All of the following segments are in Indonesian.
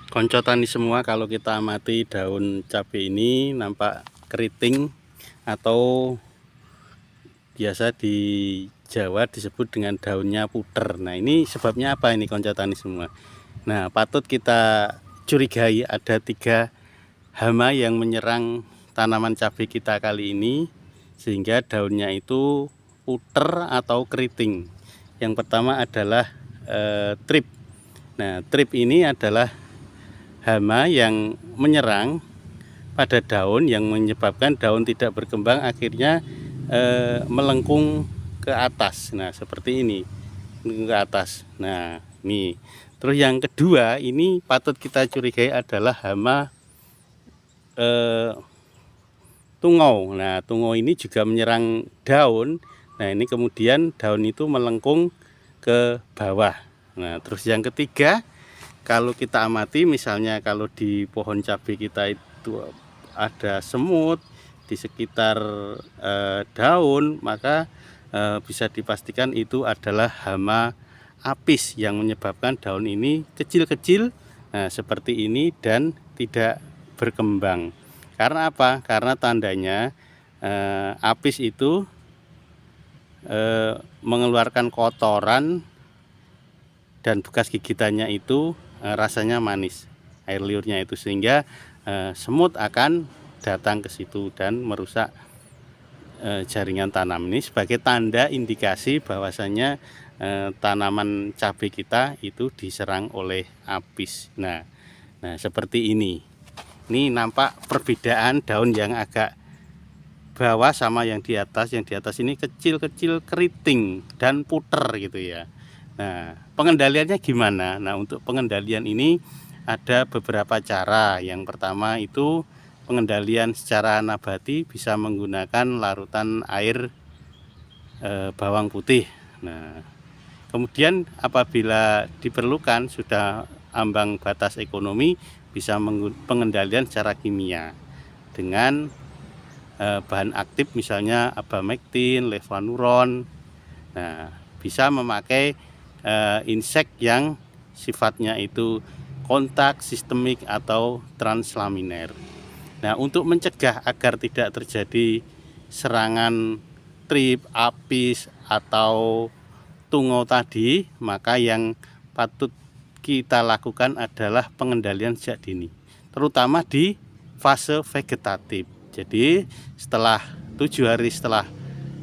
Konco tani semua, kalau kita amati daun cabai ini nampak keriting atau biasa di Jawa disebut dengan daunnya puter. Nah, ini sebabnya apa ini konco tani semua? Nah, patut kita curigai ada 3 hama yang menyerang tanaman cabai kita kali ini sehingga daunnya itu puter atau keriting. Yang pertama adalah trip. Nah, trip ini adalah hama yang menyerang pada daun yang menyebabkan daun tidak berkembang, akhirnya melengkung ke atas. Nah, seperti ini, ke atas. Nah, ini. Terus yang kedua ini patut kita curigai adalah hama tungau. Nah, tungau ini juga menyerang daun. Nah, ini kemudian daun itu melengkung ke bawah. Nah, terus yang ketiga, kalau kita amati misalnya kalau di pohon cabai kita itu ada semut di sekitar daun, maka bisa dipastikan itu adalah hama apis yang menyebabkan daun ini kecil-kecil seperti ini dan tidak berkembang. Karena apa? Karena tandanya apis itu mengeluarkan kotoran dan bekas gigitannya itu rasanya manis, air liurnya itu, sehingga semut akan datang ke situ dan merusak jaringan tanam. Ini sebagai tanda indikasi bahwasanya tanaman cabai kita itu diserang oleh apis. Nah, seperti ini. Ini nampak perbedaan daun yang agak bawah sama yang di atas. Yang di atas ini kecil-kecil keriting dan puter gitu ya. Nah, pengendaliannya gimana? Nah, untuk pengendalian ini ada beberapa cara. Yang pertama itu pengendalian secara nabati, bisa menggunakan larutan air bawang putih. Nah, kemudian apabila diperlukan sudah ambang batas ekonomi, bisa pengendalian secara kimia dengan bahan aktif misalnya abamectin, levanuron. Nah, bisa memakai insek yang sifatnya itu kontak, sistemik atau translaminer. Nah, untuk mencegah agar tidak terjadi serangan trip, apis atau tungau tadi, maka yang patut kita lakukan adalah pengendalian sejak dini, terutama di fase vegetatif. Jadi setelah 7 hari setelah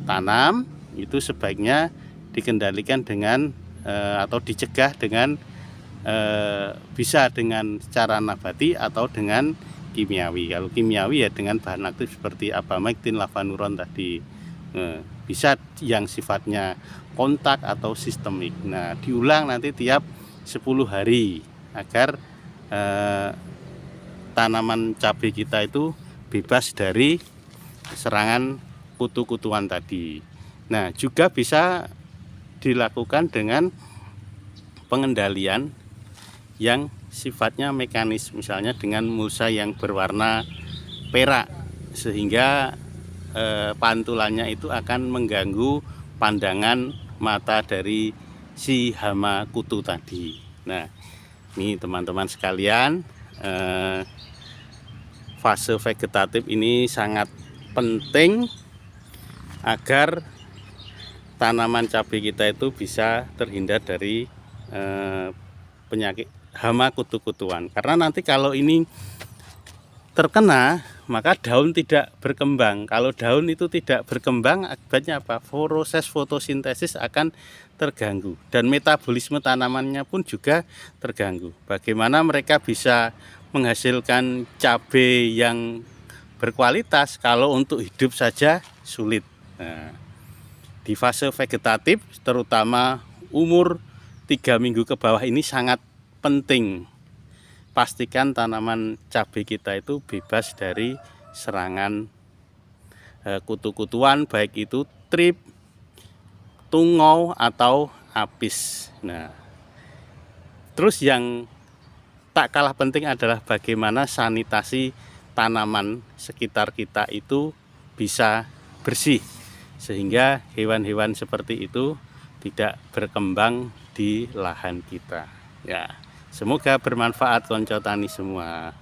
tanam itu sebaiknya dikendalikan dengan atau dicegah dengan bisa dengan cara nabati atau dengan kimiawi. Kalau kimiawi ya dengan bahan aktif seperti abamectin, levanuron tadi. Bisa yang sifatnya kontak atau sistemik. Nah, diulang nanti tiap 10 hari agar tanaman cabai kita itu bebas dari serangan kutu-kutuan tadi. Nah, juga bisa dilakukan dengan pengendalian yang sifatnya mekanis, misalnya dengan mulsa yang berwarna perak, sehingga pantulannya itu akan mengganggu pandangan mata dari si hama kutu tadi. Nah, ini teman-teman sekalian, fase vegetatif ini sangat penting agar tanaman cabai kita itu bisa terhindar dari penyakit hama kutu-kutuan. Karena nanti kalau ini terkena, maka daun tidak berkembang. Kalau daun itu tidak berkembang, akibatnya apa? Proses fotosintesis akan terganggu dan metabolisme tanamannya pun juga terganggu. Bagaimana mereka bisa menghasilkan cabai yang berkualitas kalau untuk hidup saja sulit? Nah, di fase vegetatif, terutama umur 3 minggu ke bawah ini sangat penting. Pastikan tanaman cabai kita itu bebas dari serangan kutu-kutuan, baik itu trip, tungau atau apis. Nah, terus yang tak kalah penting adalah bagaimana sanitasi tanaman sekitar kita itu bisa bersih, sehingga hewan-hewan seperti itu tidak berkembang di lahan kita. Ya, Semoga bermanfaat konco tani semua.